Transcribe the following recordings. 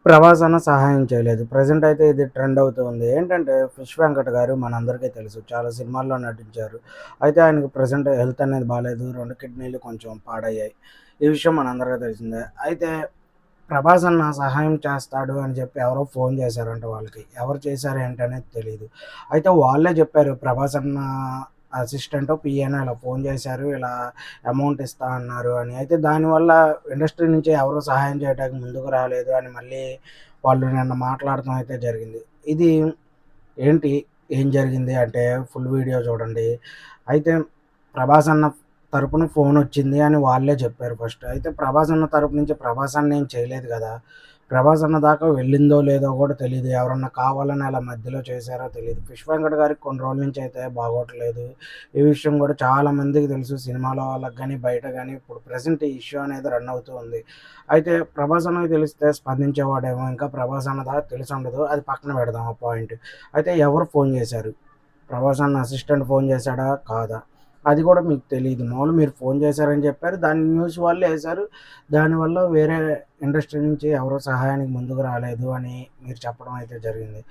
ప్రభాస్ అన్న సహాయం చేయలేదు. ప్రెజెంట్ అయితే ఇది ట్రెండ్ అవుతూ ఉంది. ఏంటంటే 'ఫిష్ వెంకట్' గారు మనందరికీ తెలుసు. చాలా సినిమాల్లో నటించారు. అయితే ఆయనకు ప్రెజెంట్ హెల్త్ అనేది బాలేదు. 2 కిడ్నీలు కొంచెం పాడయ్యాయి. ఈ విషయం మనందరికీ తెలిసిందే. అయితే ప్రభాస్ అన్న సహాయం చేస్తాడు అని చెప్పి ఎవరో ఫోన్ చేశారంట వాళ్ళకి. ఎవరు చేశారు ఏంటనేది తెలీదు. అయితే వాళ్ళే చెప్పారు ప్రభాస్ అన్న అసిస్టెంటో, పిఏనో ఇలా ఫోన్ చేశారు. ఇలా అమౌంట్ ఇస్తా అన్నారు అని. అయితే దానివల్ల ఇండస్ట్రీ నుంచి ఎవరు సహాయం చేయటానికి ముందుకు రాలేదు అని మళ్ళీ వాళ్ళు నిన్న మాట్లాడటం అయితే జరిగింది. ఇది ఏంటి? ఏం జరిగింది అంటే ఫుల్ వీడియో చూడండి. అయితే ప్రభాస్ అన్న తరపున ఫోనొచ్చింది అని వాళ్ళే చెప్పారు ఫస్ట్. అయితే ప్రభాస్ అన్న తరపు నుంచి ప్రభాస్ అన్న ఏం చేయలేదు గదా! ప్రభాస్ అన్న దాకా వెళ్ళిందో లేదో గూడా తెలీదు. ఎవరన్నా కావాలని అలా మధ్యలో చేశారో తెలీదు. 'ఫిష్ వెంకట్' గారికి కొన్ని రోజుల నుంచి అయితే బాగోట్లేదు. ఈ విషయం గూడా చాలా మందికి తెలుసు. సినిమాలో వాళ్ళకి గాని, బయట గాని ఇప్పుడు ప్రెజెంట్ ఈ ఇష్యూ అనేది రన్ అవుతూ ఉంది. అయితే ప్రభాస్ అన్నకి తెలిస్తే స్పందించేవాడేమో. ఇంకా ప్రభాస్ అన్న దాకా తెలిసుండదు. అది పక్కన పెడదాం ఆ పాయింట్. అయితే ఎవరు ఫోన్ చేశారు? ప్రభాస్ అన్న అసిస్టెంట్ ఫోన్ చేశాడా? కాదా? అది కూడా మీకు తెలీదు. మామూలుగా మీరు ఫోన్ చేశారని చెప్పారు. దాన్ని న్యూస్ వాళ్ళే ఏశారు. దానివల్ల వేరే ఇండస్ట్రీ నుంచి ఎవరు సహాయానికి ముందుకు రాలేదు అని మీరు చెప్పడం అయితే జరిగింది.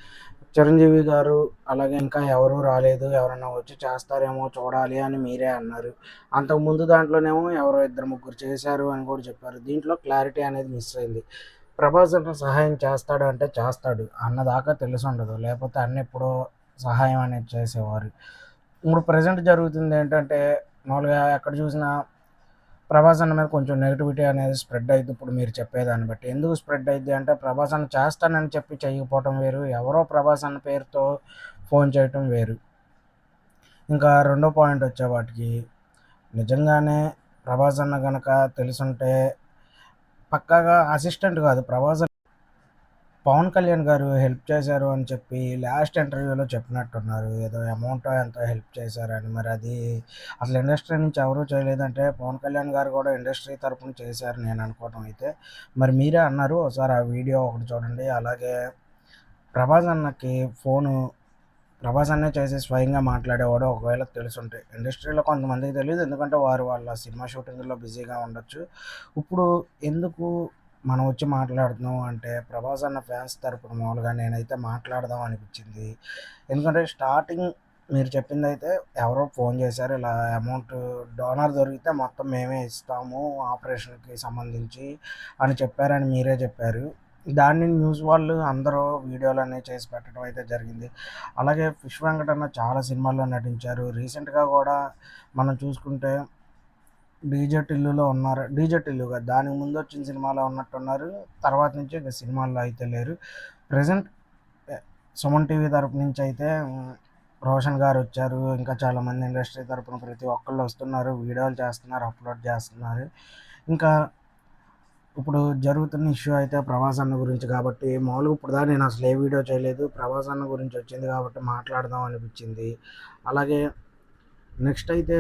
చిరంజీవి గారు అలాగే ఇంకా ఎవరు రాలేదు. ఎవరన్నా వచ్చి చేస్తారేమో చూడాలి అని మీరే అన్నారు. అంతకుముందు దాంట్లోనేమో ఎవరో ఇద్దరు ముగ్గురు చేశారు అని కూడా చెప్పారు. దీంట్లో క్లారిటీ అనేది మిస్ అయింది. ప్రభాస్ అన్న సహాయం చేస్తాడు అంటే చేస్తాడు. అన్నదాకా తెలిసుండదు. లేపోతే అన్నెప్పుడో సహాయం అనేది చేసేవారు. ఇప్పుడు ప్రెజెంట్ జరుగుతుందేంటంటే, మామూలుగా ఎక్కడ చూసినా ప్రభాస్ అన్న మీద కొంచెం నెగటివిటీ అనేది స్ప్రెడ్ అయిద్ది ఇప్పుడు మీరు చెప్పేదాన్ని బట్టి. ఎందుకు స్ప్రెడ్ అయిద్ది అంటే, ప్రభాస్ అన్న చేస్తానని చెప్పి చేయకపోవటం వేరు. ఎవరో ప్రభాస్ అన్న పేరుతో ఫోన్ చేయటం వేరు. ఇంకా రెండో పాయింట్ వచ్చేపాటికి, నిజంగానే ప్రభాస్ అన్న గనక తెలిసుంటే పక్కాగా అసిస్టెంట్ కాదు. పవన్ కళ్యాణ్ గారు హెల్ప్ చేశారు అని చెప్పి లాస్ట్ ఇంటర్వ్యూలో చెప్పినట్టున్నారు. ఏదో అమౌంటో ఎంతో హెల్ప్ చేశారని. మరి అది అసలు ఇండస్ట్రీ నుంచి ఎవరు చేయలేదంటే పవన్ కళ్యాణ్ గారు కూడా ఇండస్ట్రీ తరపున చేశారు నేను అనుకోవటం అయితే. మరి మీరే అన్నారు. ఒకసారి ఆ వీడియో ఒకటి చూడండి. అలాగే ప్రభాస్ అన్నకి ఫోను ప్రభాస్ అన్నే చేసి స్వయంగా మాట్లాడేవాడు ఒకవేళ తెలిసుంటే. ఇండస్ట్రీలో కొంతమందికి తెలీదు. ఎందుకంటే వారు వాళ్ళ సినిమా షూటింగుల్లో బిజీగా ఉండొచ్చు. ఇప్పుడు ఎందుకు మనం వచ్చి మాట్లాడుతున్నాం అంటే, ప్రభాస్ అన్న ఫ్యాన్స్ తరపున మామూలుగా నేనైతే మాట్లాడదాం అనిపించింది. ఎందుకంటే స్టార్టింగ్ మీరు చెప్పిందైతే ఎవరో ఫోన్ చేశారు. ఇలా అమౌంట్ డోనర్ దొరికితే మొత్తం మేమే ఇస్తాము ఆపరేషన్‌కి సంబంధించి అని చెప్పారని మీరే చెప్పారు. దాన్ని న్యూస్ వాళ్ళు అందరూ వీడియోలనేవి చేసి పెట్టడం అయితే జరిగింది. అలాగే 'ఫిష్ వెంకట్' అన్న చాలా సినిమాల్లో నటించారు. రీసెంట్‌గా గూడా మనం చూసుకుంటే 'డీజే టిల్లులో' ఉన్నారు. 'డీజే టిల్లు' కాదు. దానికి ముందొచ్చిన సినిమాలో ఉన్నట్టున్నారు. తర్వాత నుంచి ఇంక సినిమాల్లో అయితే లేరు. ప్రెజెంట్ ఎ సుమన్ టీవీ తరపు నుంచయితే రోషన్ గారొచ్చారు. ఇంకా చాలామంది ఇండస్ట్రీ తరపున ప్రతి ఒక్కళ్ళు వస్తున్నారు. వీడియోలు చేస్తున్నారు. అప్‌లోడ్ చేస్తున్నారు. ఇంకా ఇప్పుడు జరుగుతున్న ఇష్యూ అయితే ప్రభాస్ అన్న గురించి కాబట్టి మామూలుగా ఇప్పటిదాకా నేను అసలు ఏ వీడియో చేయలేదు. ప్రభాస్ అన్న గురించి వచ్చింది కాబట్టి మాట్లాడదాం అనిపించింది. అలాగే నెక్స్ట్ అయితే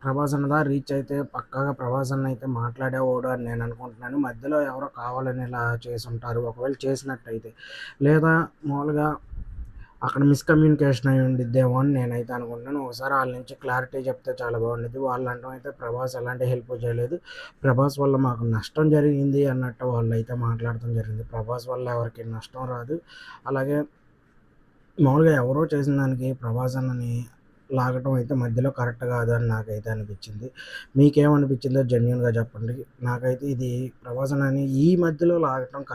ప్రభాస్ అన్న దాకా రీచ్ అయితే పక్కాగా ప్రభాస్ అన్న అయితే మాట్లాడేవాడు అని నేను అనుకుంటున్నాను. మధ్యలో ఎవరో కావాలని ఇలా చేసుంటారు. ఒకవేళ చేసినట్టయితే. లేదా మామూలుగా అక్కడ మిస్‌కమ్యూనికేషన్ అయ్యి ఉండిద్దేమో అని నేనైతే అనుకుంటున్నాను. ఒకసారి ఆళ్ళ నుంచి క్లారిటీ చెప్తే చాలా బాగుండిద్ది. వాళ్ళంటం అయితే ప్రభాస్ ఎలాంటి హెల్ప్ చేయలేదు. ప్రభాస్ వల్ల మాకు నష్టం జరిగింది అన్నట్టు వాళ్ళైతే మాట్లాడటం జరిగింది. ప్రభాస్ వల్ల ఎవరికీ నష్టం రాదు. అలాగే మామూలుగా ఎవరో చేసిన దానికి ప్రభాస్ అన్నని లాగటం అయితే మధ్యలో కరెక్ట్ కాదు అని నాకైతే అనిపించింది. మీకేమనిపించిందో జెన్యూన్‌గా చెప్పండి. నాకైతే ఇది ప్రభాస్ అన్నని ఈ మధ్యలో లాగటం